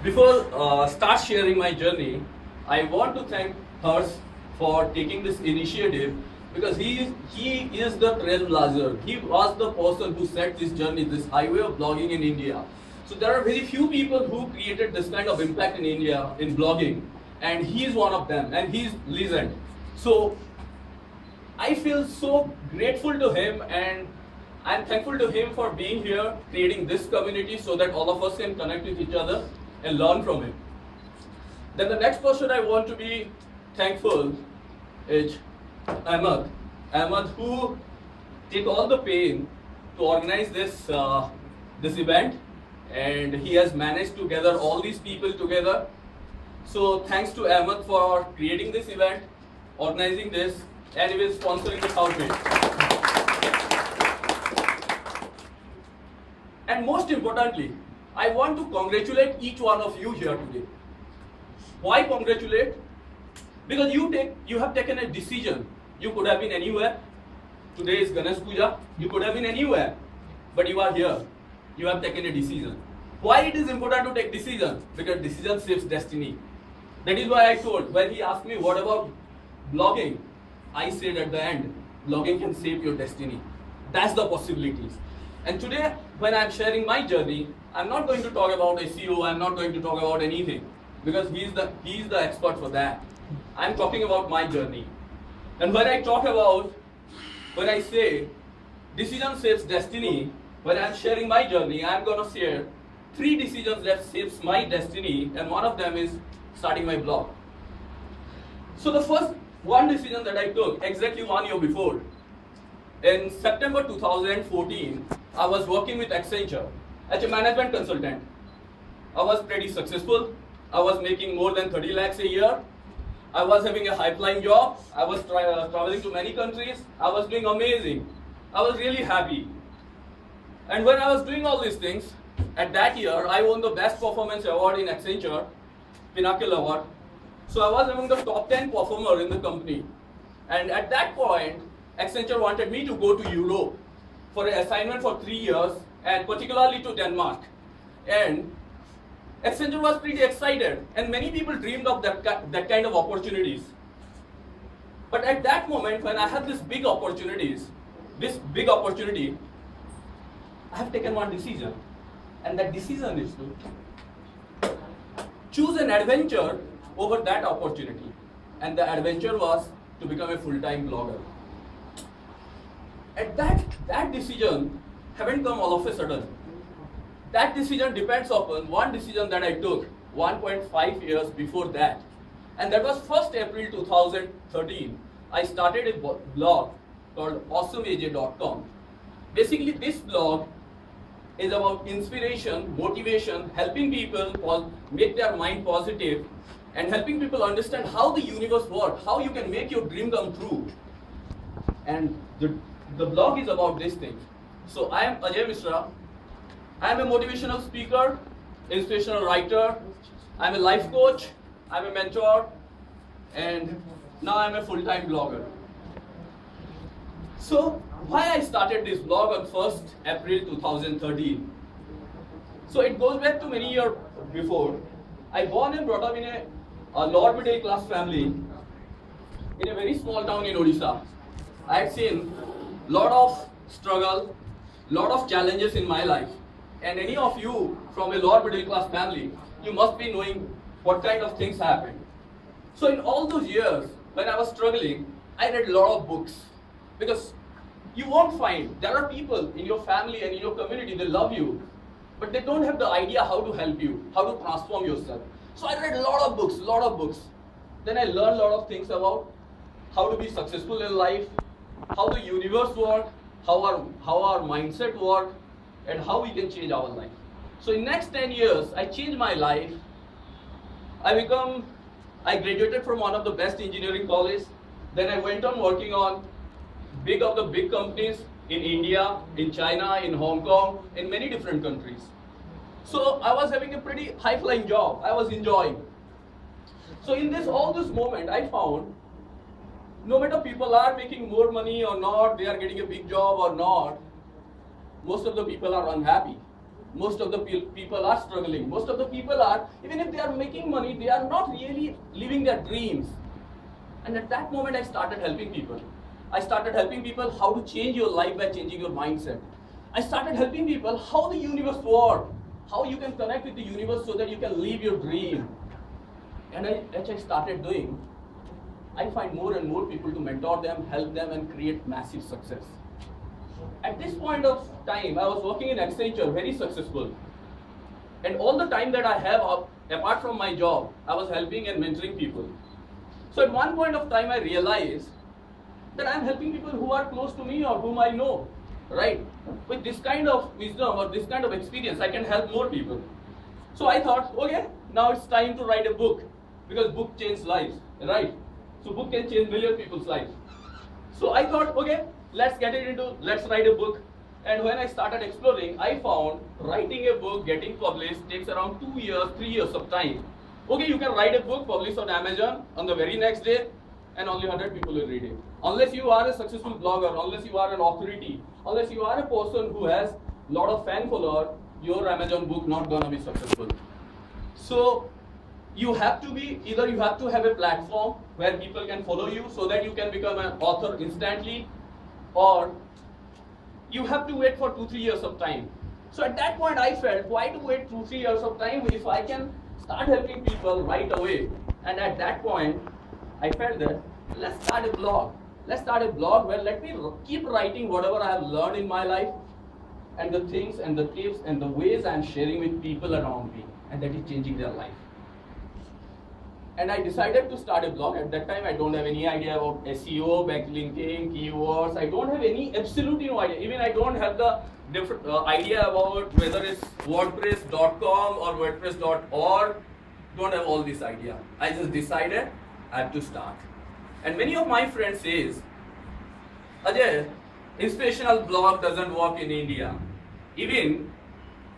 Before start sharing my journey, I want to thank Harsh for taking this initiative because he is the trailblazer. He was the person who set this journey, this highway of blogging in India. So there are very few people who created this kind of impact in India in blogging, and he is one of them, and he's legend. So I feel so grateful to him, and I'm thankful to him for being here, creating this community so that all of us can connect with each other and learn from him. Then the next person I want to be thankful is Ahmed. Ahmed, who took all the pain to organize this this event, and he has managed to gather all these people together. So thanks to Ahmed for creating this event, organizing this, and even sponsoring the outfit. And most importantly, I want to congratulate each one of you here today. Why congratulate? Because you have taken a decision. You could have been anywhere. Today is Ganesh Puja. You could have been anywhere, but you are here. You have taken a decision. Why it is important to take decision? Because decision saves destiny. That is why I told, when he asked me what about blogging, I said at the end, blogging can save your destiny. That's the possibilities. And today, when I'm sharing my journey, I'm not going to talk about SEO, I'm not going to talk about anything, because he's the expert for that. I'm talking about my journey. And when I say decision saves destiny, when I'm sharing my journey, I'm going to share 3 decisions that saves my destiny, and one of them is starting my blog. So the first one decision that I took exactly 1 year before, in September 2014, I was working with Accenture as a management consultant. I was pretty successful. I was making more than 30 lakhs a year. I was having a high-flying job. I was traveling to many countries. I was doing amazing. I was really happy. And when I was doing all these things, at that year, I won the Best Performance Award in Accenture, Pinnacle Award. So I was among the top 10 performer in the company. And at that point, Accenture wanted me to go to Europe for an assignment for 3 years, and particularly to Denmark. And Accenture was pretty excited, and many people dreamed of that kind of opportunities. But at that moment, when I had this big opportunity, I have taken one decision, and that decision is to choose an adventure over that opportunity. And the adventure was to become a full-time blogger. And that decision haven't come all of a sudden. That decision depends upon one decision that I took 1.5 years before that. And that was 1st April 2013. I started a blog called awesomeaj.com. Basically, this blog is about inspiration, motivation, helping people make their mind positive, and helping people understand how the universe works, how you can make your dream come true. And the blog is about this thing. So I am Ajay Mishra. I am a motivational speaker, inspirational writer. I am a life coach. I am a mentor. And now I am a full-time blogger. So why I started this blog on 1st April 2013? So it goes back to many years before. I born and brought up in a lower middle class family in a very small town in Odisha. I had seen lot of struggle, lot of challenges in my life. And any of you from a lower middle class family, you must be knowing what kind of things happened. So in all those years, when I was struggling, I read a lot of books. Because you won't find, there are people in your family and in your community, they love you, but they don't have the idea how to help you, how to transform yourself. So I read a lot of books. Then I learned a lot of things about how to be successful in life, how the universe works, how our mindset works, and how we can change our life. So in next 10 years, I changed my life. I graduated from one of the best engineering colleges. Then I went on working on big companies in India, in China, in Hong Kong, in many different countries. So I was having a pretty high-flying job. I was enjoying. So in all this moment, I found no matter people are making more money or not, they are getting a big job or not, most of the people are unhappy. most of the people are struggling. Most of the people are, even if they are making money, they are not really living their dreams. And at that moment, I started helping people. I started helping people how to change your life by changing your mindset. I started helping people how the universe works, how you can connect with the universe so that you can live your dream. And as I started doing, I find more and more people to mentor them, help them, and create massive success. At this point of time, I was working in Accenture, very successful. And all the time that I have, apart from my job, I was helping and mentoring people. So at one point of time, I realized that I'm helping people who are close to me or whom I know, right? With this kind of wisdom or this kind of experience, I can help more people. So I thought, okay, now it's time to write a book, because book changes lives, right? So book can change million people's lives. So I thought, okay, let's write a book. And when I started exploring, I found writing a book, getting published, takes around 2 years, 3 years of time. Okay, you can write a book, publish on Amazon on the very next day, and only 100 people will read it. Unless you are a successful blogger, unless you are an authority, unless you are a person who has a lot of fan followers, your Amazon book not gonna be successful. So you have to be, either you have to have a platform where people can follow you so that you can become an author instantly, or you have to wait for 2-3 years of time. So at that point I felt, why to wait 2-3 years of time if I can start helping people right away? And at that point I felt that let's start a blog. Let's start a blog where let me keep writing whatever I have learned in my life, and the things and the tips and the ways I am sharing with people around me, and that is changing their life. And I decided to start a blog. At that time, I don't have any idea about SEO, backlinking, keywords. I don't have absolutely no idea. Even I don't have the different idea about whether it's WordPress.com or WordPress.org. Don't have all this idea. I just decided I have to start. And many of my friends says, Ajay, inspirational blog doesn't work in India. Even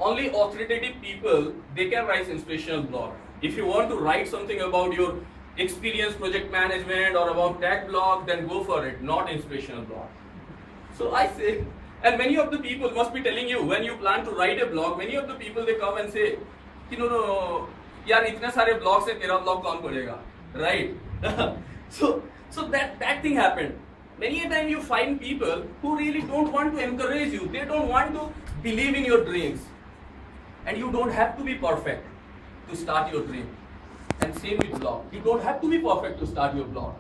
only authoritative people, they can write inspirational blog. If you want to write something about your experience, project management, or about tech blog, then go for it, not inspirational blog. So I say, and many of the people must be telling you, when you plan to write a blog, many of the people, they come and say, no, yaar, itne sare blogs hai, tera blog kaun padega, right? So that thing happened. Many a time you find people who really don't want to encourage you. They don't want to believe in your dreams. And you don't have to be perfect to start your dream. And same with blog. You don't have to be perfect to start your blog.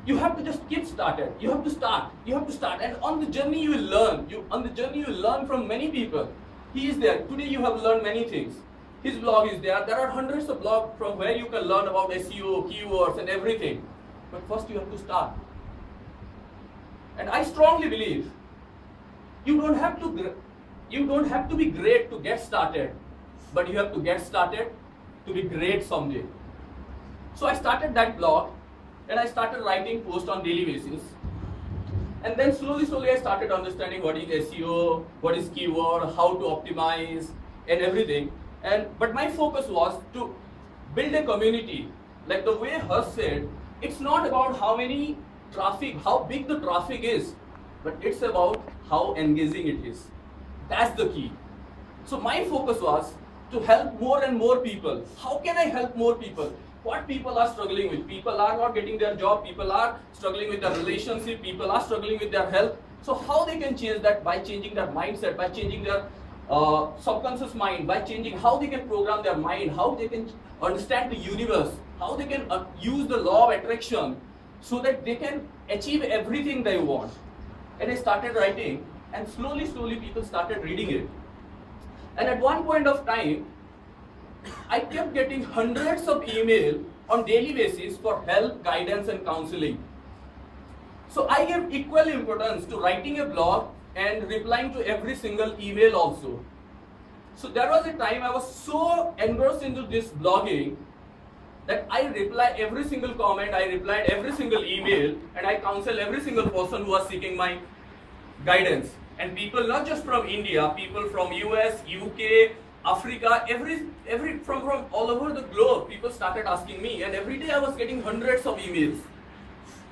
You have to just get started. You have to start. You have to start. And on the journey you will learn. On the journey you will learn from many people. He is there. Today you have learned many things. His blog is there. There are hundreds of blogs from where you can learn about SEO, keywords, and everything. But first you have to start. And I strongly believe you don't have to be great to get started, but you have to get started to be great someday. So I started that blog, and I started writing posts on daily basis. And then slowly I started understanding what is SEO, what is keyword, how to optimize, and everything. But my focus was to build a community. Like the way Harsh said, it's not about how big the traffic is, but it's about how engaging it is. That's the key. So my focus was to help more and more people. How can I help more people? What people are struggling with? People are not getting their job, people are struggling with their relationship, people are struggling with their health. So how they can change that? By changing their mindset, by changing their subconscious mind, by changing how they can program their mind, how they can understand the universe, how they can use the law of attraction so that they can achieve everything they want. And I started writing, and slowly people started reading it. And at one point of time, I kept getting hundreds of emails on daily basis for help, guidance, and counseling. So I gave equal importance to writing a blog and replying to every single email also. So there was a time I was so engrossed into this blogging that I replied every single comment, I replied every single email, and I counsel every single person who was seeking my guidance. And people not just from India, people from US, UK, Africa, from all over the globe, people started asking me, and every day I was getting hundreds of emails.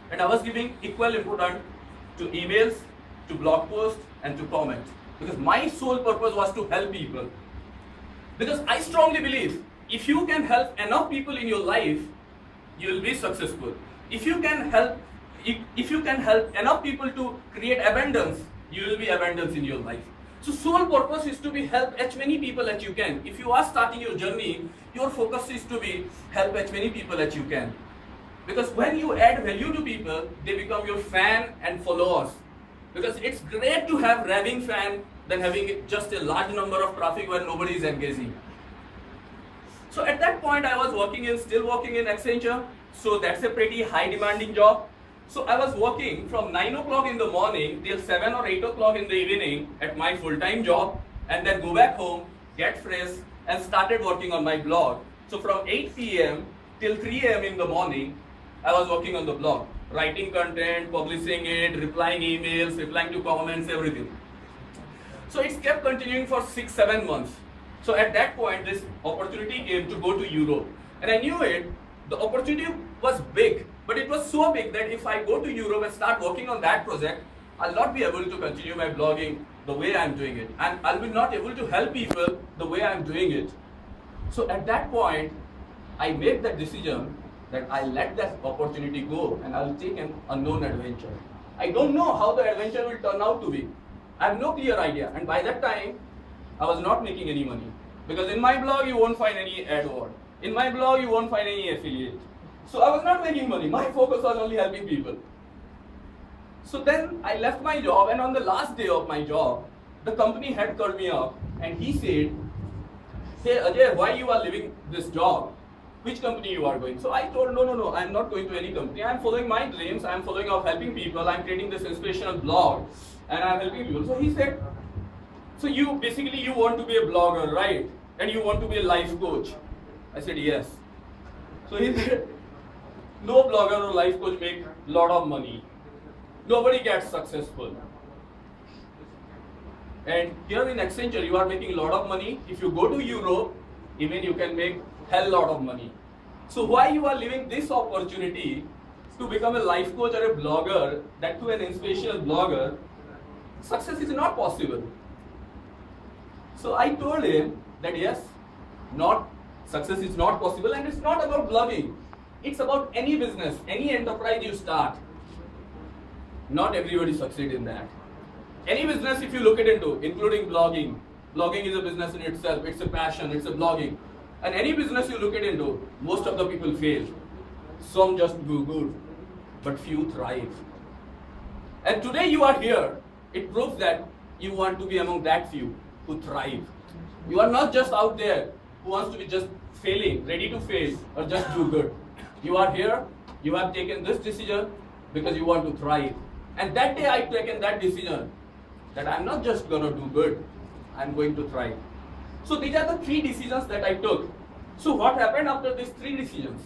And I was giving equal importance to emails, to blog posts, and to comment. because my sole purpose was to help people. Because I strongly believe if you can help enough people in your life, you will be successful. If you can help enough people to create abundance, you will be abundance in your life. So sole purpose is to be help as many people as you can. If you are starting your journey, your focus is to be help as many people as you can. Because when you add value to people, they become your fan and followers. Because it's great to have raving fan than having just a large number of traffic where nobody is engaging. So at that point I was still working in Accenture. So that's a pretty high demanding job. So I was working from 9 o'clock in the morning till 7 or 8 o'clock in the evening at my full-time job, and then go back home, get fresh, and started working on my blog. So from 8 p.m. till 3 a.m. in the morning, I was working on the blog, writing content, publishing it, replying emails, replying to comments, everything. So it kept continuing for 6-7 months. So at that point, this opportunity came to go to Europe. And I knew it, the opportunity was big, but it was so big that if I go to Europe and start working on that project, I'll not be able to continue my blogging the way I'm doing it. And I'll be not able to help people the way I'm doing it. So at that point, I made that decision that I'll let that opportunity go and I'll take an unknown adventure. I don't know how the adventure will turn out to be. I have no clear idea. And by that time, I was not making any money. Because in my blog, you won't find any AdWord. In my blog, you won't find any affiliate. So I was not making money. My focus was only helping people. So then I left my job, and on the last day of my job, the company head called me up and he said, "Hey Ajay, why you are leaving this job? Which company you are going?" So I told, no, I'm not going to any company. I'm following my dreams. I'm following of helping people. I'm creating this inspirational blog and I'm helping people. So he said, "So you basically you want to be a blogger, right? And you want to be a life coach?" I said, "Yes." So he said, "No blogger or life coach make a lot of money. Nobody gets successful. And here in Accenture, you are making a lot of money. If you go to Europe, even you can make hell lot of money. So why you are leaving this opportunity to become a life coach or a blogger, that to an inspirational blogger? Success is not possible." So I told him that yes, success is not possible, and it's not about blogging. It's about any business, any enterprise you start. Not everybody succeeds in that. Any business if you look it into, including blogging. Blogging is a business in itself, it's a passion, it's a blogging. And any business you look it into, most of the people fail. Some just do good, but few thrive. And today you are here, it proves that you want to be among that few who thrive. You are not just out there who wants to be just failing, ready to fail, or just do good. You are here, you have taken this decision because you want to thrive. And that day I taken that decision that I'm not just going to do good, I'm going to thrive. So these are the 3 decisions that I took. So what happened after these 3 decisions?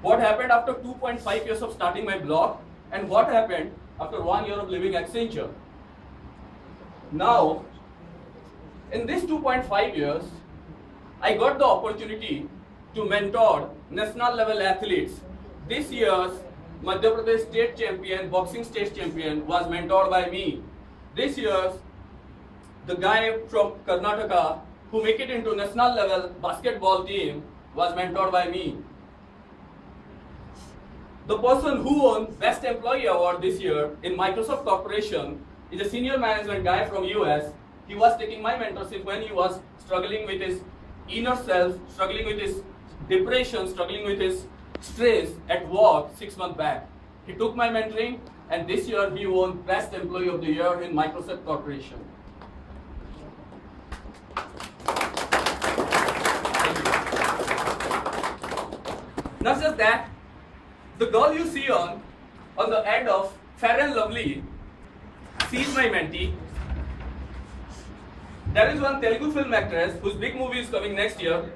What happened after 2.5 years of starting my blog? And what happened after 1 year of living Accenture? Now, in this 2.5 years, I got the opportunity to mentor national level athletes. This year's Madhya Pradesh state champion, boxing state champion was mentored by me. This year's the guy from Karnataka who make it into national level basketball team was mentored by me. The person who won Best Employee Award this year in Microsoft Corporation is a senior management guy from US. He was taking my mentorship when he was struggling with his inner self, struggling with his depression, struggling with his stress at work 6 months back. He took my mentoring, and this year he won Best Employee of the Year in Microsoft Corporation. Not just that, the girl you see on the ad of Fair and Lovely, she is my mentee. There is one Telugu film actress whose big movie is coming next year.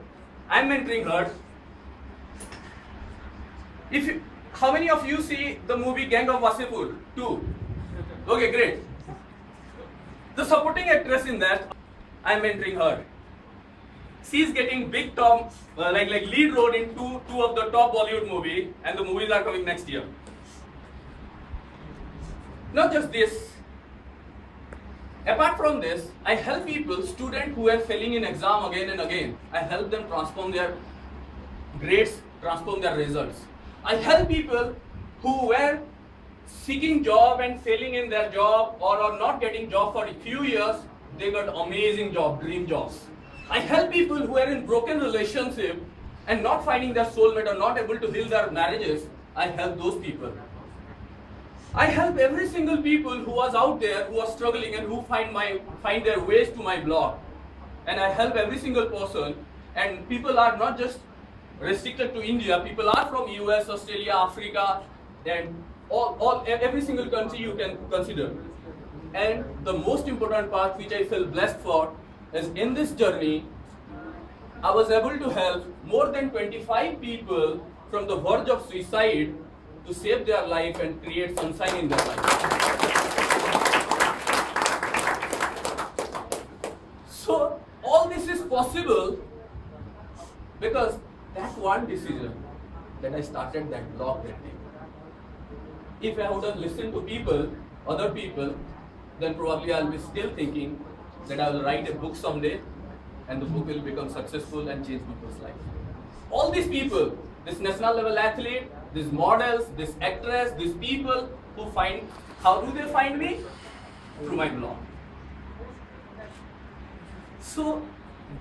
I am mentoring her. How many of you see the movie Gang of Wasseypur 2? Okay, great. The supporting actress in that, I am mentoring her. She is getting big top, like lead role in two of the top Bollywood movie, and the movies are coming next year. Not just this. Apart from this, I help people, students who are failing in exam again and again. I help them transform their grades, transform their results. I help people who were seeking job and failing in their job or are not getting job for a few years. They got amazing job, dream jobs. I help people who are in broken relationship and not finding their soulmate or not able to heal their marriages. I help those people. I help every single people who was out there, who was struggling and who find their ways to my blog. And I help every single person. And people are not just restricted to India. People are from US, Australia, Africa, and every single country you can consider. And the most important part which I feel blessed for is in this journey, I was able to help more than 25 people from the verge of suicide to save their life and create sunshine in their life. So all this is possible because that one decision that I started that blog that day. If I would have listened to people, other people, then probably I'll be still thinking that I will write a book someday and the book will become successful and change people's life. All these people, this national level athlete, these models, this actress, these people who find, how do they find me? Through my blog. So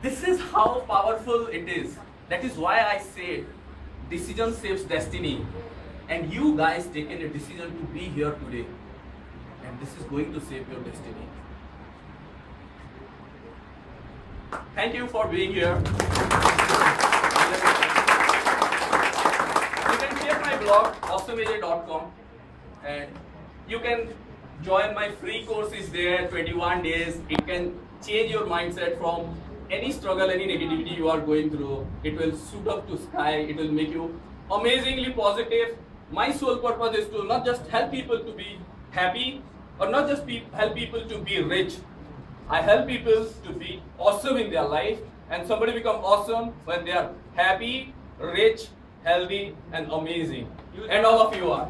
this is how powerful it is. That is why I say decision saves destiny. And you guys taken a decision to be here today. And this is going to save your destiny. Thank you for being here. You can check my blog, awesomeaj.com, and you can join my free courses there, 21 days. It can change your mindset from any struggle, any negativity you are going through. It will shoot up to sky. It will make you amazingly positive. My sole purpose is to not just help people to be happy or not just help people to be rich. I help people to be awesome in their life, and somebody become awesome when they are happy, rich, healthy, and amazing. And all of you are.